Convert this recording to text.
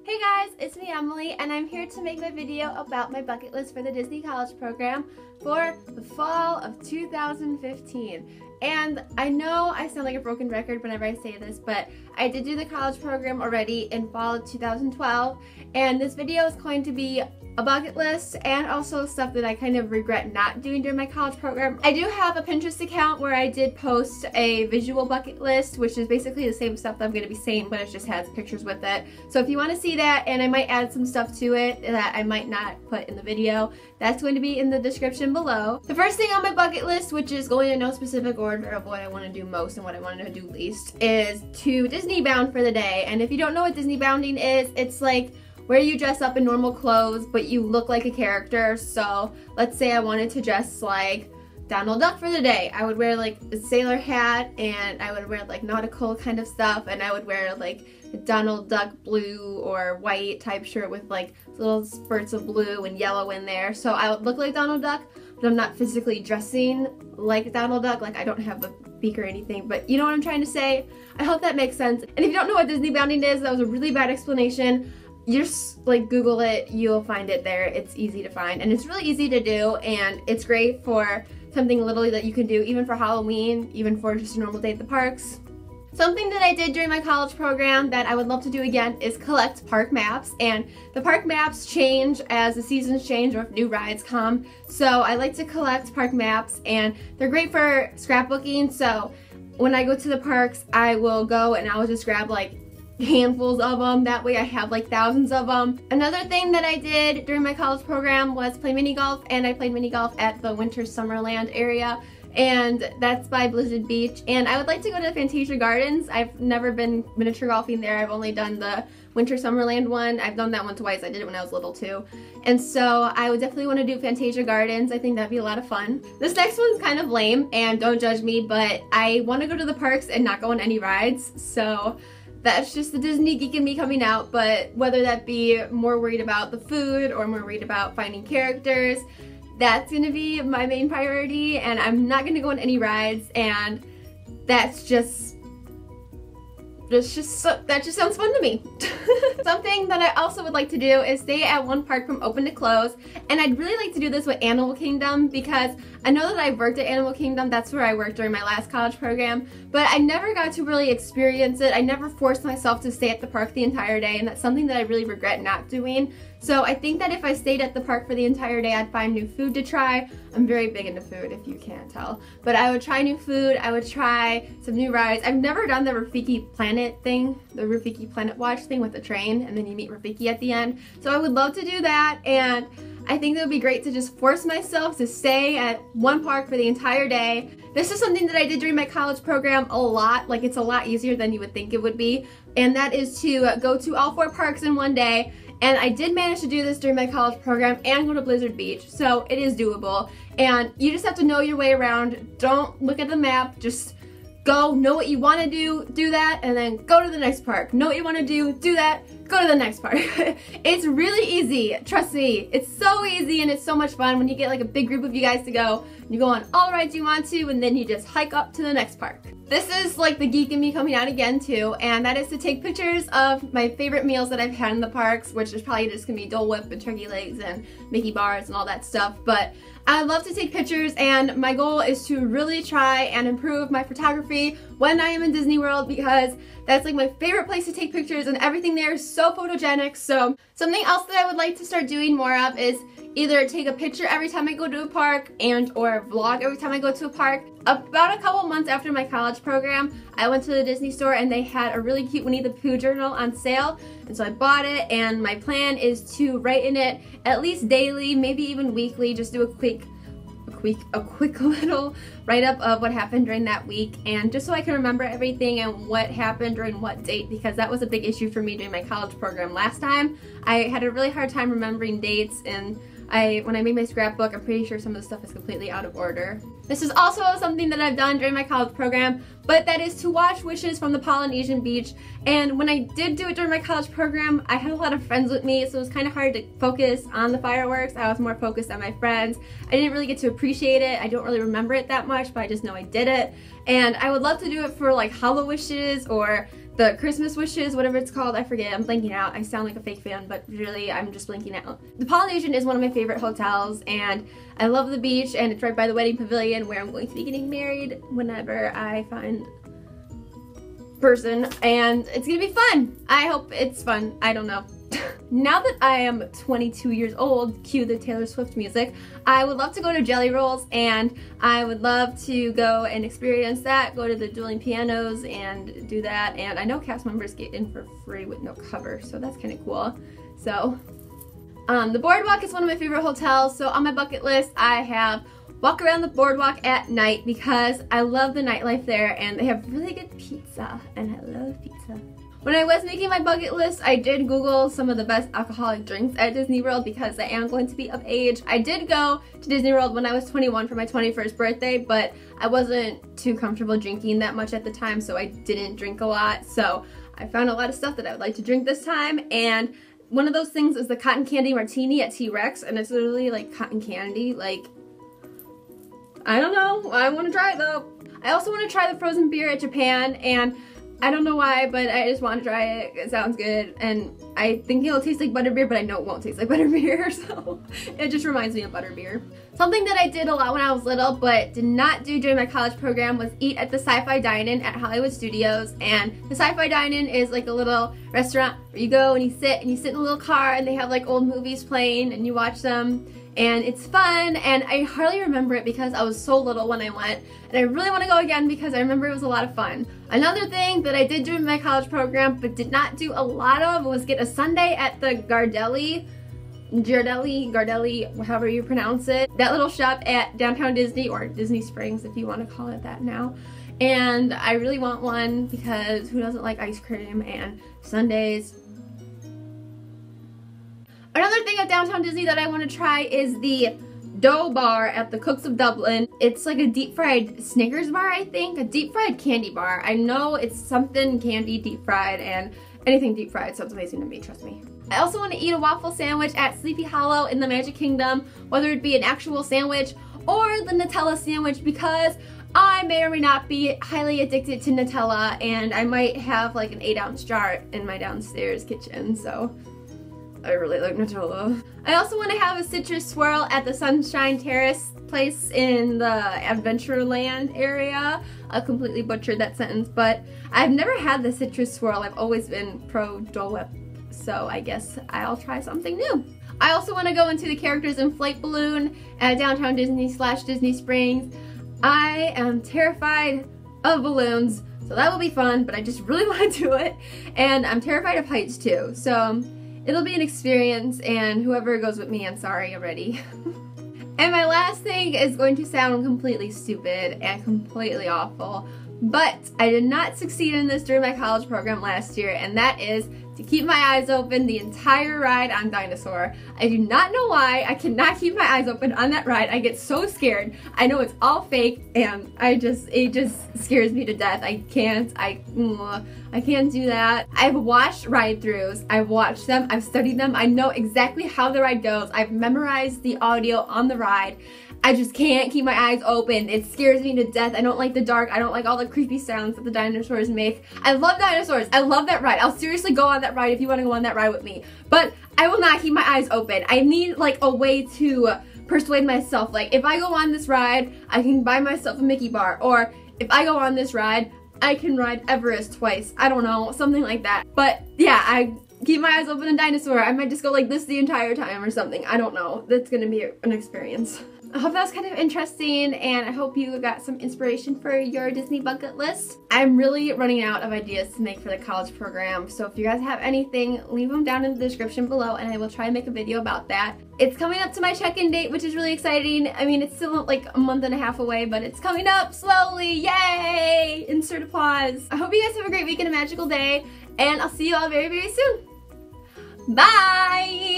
Hey guys, it's me Emily, and I'm here to make my video about my bucket list for the Disney College program for the fall of 2015. And I know I sound like a broken record whenever I say this, but I did do the college program already in fall of 2012, and this video is going to be a bucket list and also stuff that I kind of regret not doing during my college program. I do have a Pinterest account where I did post a visual bucket list, which is basically the same stuff that I'm going to be saying, but it just has pictures with it. So if you want to see that, and I might add some stuff to it that I might not put in the video, that's going to be in the description below. The first thing on my bucket list, which is going in no specific order of what I want to do most and what I want to do least, is to Disney bound for the day. And if you don't know what Disney bounding is, it's like where you dress up in normal clothes but you look like a character. So let's say I wanted to dress like Donald Duck for the day. I would wear like a sailor hat, and I would wear like nautical kind of stuff, and I would wear like a Donald Duck blue or white type shirt with like little spurts of blue and yellow in there. So I would look like Donald Duck, but I'm not physically dressing like Donald Duck. Like I don't have a beak or anything, but you know what I'm trying to say? I hope that makes sense. And if you don't know what Disney bounding is, that was a really bad explanation. You just like Google it, you'll find it there. It's easy to find and it's really easy to do, and it's great for something literally that you can do even for Halloween, even for just a normal day at the parks. Something that I did during my college program that I would love to do again is collect park maps, and the park maps change as the seasons change or if new rides come. So I like to collect park maps, and they're great for scrapbooking. So when I go to the parks, I will go and I'll just grab like handfuls of them. That way I have like thousands of them. Another thing that I did during my college program was play mini golf, and I played mini golf at the Winter Summerland area, and that's by Blizzard Beach. And I would like to go to Fantasia Gardens. I've never been miniature golfing there. I've only done the Winter Summerland one. I've done that one twice. I did it when I was little too. And so I would definitely want to do Fantasia Gardens. I think that'd be a lot of fun. This next one's kind of lame, and don't judge me, but I want to go to the parks and not go on any rides. So that's just the Disney geek in me coming out. But whether that be more worried about the food or more worried about finding characters, that's gonna be my main priority, and I'm not gonna go on any rides, and that just sounds fun to me. Something that I also would like to do is stay at one park from open to close, and I'd really like to do this with Animal Kingdom, because I know that I worked at Animal Kingdom. That's where I worked during my last college program, but I never got to really experience it. I never forced myself to stay at the park the entire day, and that's something that I really regret not doing. So I think that if I stayed at the park for the entire day, I'd find new food to try. I'm very big into food, if you can't tell. But I would try new food, I would try some new rides. I've never done the Rafiki Planet thing, the Rafiki Planet Watch thing with the train, and then you meet Rafiki at the end. So I would love to do that, and I think it would be great to just force myself to stay at one park for the entire day. This is something that I did during my college program a lot. Like, it's a lot easier than you would think it would be, and that is to go to all 4 parks in one day. And I did manage to do this during my college program and go to Blizzard Beach, so it is doable. And you just have to know your way around. Don't look at the map, just go, know what you want to do that, and then go to the next park. Know what you want to do that, go to the next park. It's really easy, trust me. It's so easy, and it's so much fun when you get like a big group of you guys to go. You go on all the rides you want to, and then you just hike up to the next park. This is like the geek in me coming out again too, and that is to take pictures of my favorite meals that I've had in the parks, which is probably just gonna be Dole Whip and turkey legs and Mickey bars and all that stuff. But I love to take pictures, and my goal is to really try and improve my photography when I am in Disney World, because that's like my favorite place to take pictures, and everything there is so photogenic. So something else that I would like to start doing more of is either take a picture every time I go to a park and or vlog every time I go to a park. About a couple months after my college program, I went to the Disney store and they had a really cute Winnie the Pooh journal on sale, and so I bought it, and my plan is to write in it at least daily, maybe even weekly, just do a quick little write-up of what happened during that week, and just so I can remember everything and what happened during what date, because that was a big issue for me during my college program last time. I had a really hard time remembering dates, and when I made my scrapbook, I'm pretty sure some of the stuff is completely out of order. This is also something that I've done during my college program, but that is to watch Wishes from the Polynesian beach. And when I did do it during my college program, I had a lot of friends with me, so it was kind of hard to focus on the fireworks. I was more focused on my friends. I didn't really get to appreciate it. I don't really remember it that much, but I just know I did it. And I would love to do it for like Hollow Wishes or the Christmas wishes, whatever it's called, I forget, I'm blanking out. I sound like a fake fan, but really I'm just blanking out. The Polynesian is one of my favorite hotels, and I love the beach, and it's right by the wedding pavilion where I'm going to be getting married whenever I find person, and it's gonna be fun. I hope it's fun. I don't know. Now that I am 22 years old, cue the Taylor Swift music, I would love to go to Jelly Rolls, and I would love to go and experience that, go to the dueling pianos and do that, and I know cast members get in for free with no cover, so that's kind of cool. So, the Boardwalk is one of my favorite hotels, so on my bucket list I have walk around the boardwalk at night because I love the nightlife there, and they have really good pizza, and I love pizza. When I was making my bucket list, I did Google some of the best alcoholic drinks at Disney World because I am going to be of age. I did go to Disney World when I was 21 for my 21st birthday, but I wasn't too comfortable drinking that much at the time, so I didn't drink a lot. So I found a lot of stuff that I would like to drink this time, and one of those things is the cotton candy martini at T-Rex, and it's literally like cotton candy. Like, I don't know. I want to try it though. I also want to try the frozen beer at Japan, and I don't know why, but I just want to try it. It sounds good, and I think it'll taste like butterbeer, but I know it won't taste like butterbeer, so it just reminds me of butterbeer. Something that I did a lot when I was little, but did not do during my college program, was eat at the Sci-Fi Dine-In at Hollywood Studios, and the Sci-Fi Dine-In is like a little restaurant where you go and you sit in a little car, and they have like old movies playing, and you watch them. And it's fun, and I hardly remember it because I was so little when I went, and I really want to go again because I remember it was a lot of fun. Another thing that I did during my college program but did not do a lot of was get a sundae at the Gardelli, however you pronounce it, that little shop at Downtown Disney, or Disney Springs if you want to call it that now. And I really want one because who doesn't like ice cream and sundaes? Another thing at Downtown Disney that I want to try is the dough bar at the Cooks of Dublin. It's like a deep fried Snickers bar, I think, a deep fried candy bar. I know it's something candy deep fried, and anything deep fried sounds amazing to me, trust me. I also want to eat a waffle sandwich at Sleepy Hollow in the Magic Kingdom, whether it be an actual sandwich or the Nutella sandwich, because I may or may not be highly addicted to Nutella, and I might have like an 8-ounce jar in my downstairs kitchen, so I really like Nutella. I also want to have a citrus swirl at the Sunshine Terrace place in the Adventureland area. I completely butchered that sentence, but I've never had the citrus swirl. I've always been pro Dole Whip, so I guess I'll try something new. I also want to go into the Characters Inflate Balloon at Downtown Disney / Disney Springs. I am terrified of balloons, so that will be fun, but I just really want to do it. And I'm terrified of heights too, so it'll be an experience, and whoever goes with me, I'm sorry already. And my last thing is going to sound completely stupid and completely awful, but I did not succeed in this during my college program last year, and that is to keep my eyes open the entire ride on Dinosaur. I do not know why. I cannot keep my eyes open on that ride. I get so scared. I know it's all fake, and it just scares me to death. I can't do that. I've watched ride-throughs. I've watched them. I've studied them. I know exactly how the ride goes. I've memorized the audio on the ride. I just can't keep my eyes open. It scares me to death. I don't like the dark. I don't like all the creepy sounds that the dinosaurs make. I love dinosaurs. I love that ride. I'll seriously go on that ride if you want to go on that ride with me. But I will not keep my eyes open. I need like a way to persuade myself. Like if I go on this ride, I can buy myself a Mickey bar. Or if I go on this ride, I can ride Everest twice. I don't know, something like that. But yeah, I keep my eyes open in Dinosaur. I might just go like this the entire time or something. I don't know. That's gonna be an experience. I hope that was kind of interesting, and I hope you got some inspiration for your Disney bucket list. I'm really running out of ideas to make for the college program, so if you guys have anything, leave them down in the description below, and I will try and make a video about that. It's coming up to my check-in date, which is really exciting. I mean, it's still like a month and a half away, but it's coming up slowly. Yay! Insert applause. I hope you guys have a great week and a magical day, and I'll see you all very, very soon. Bye!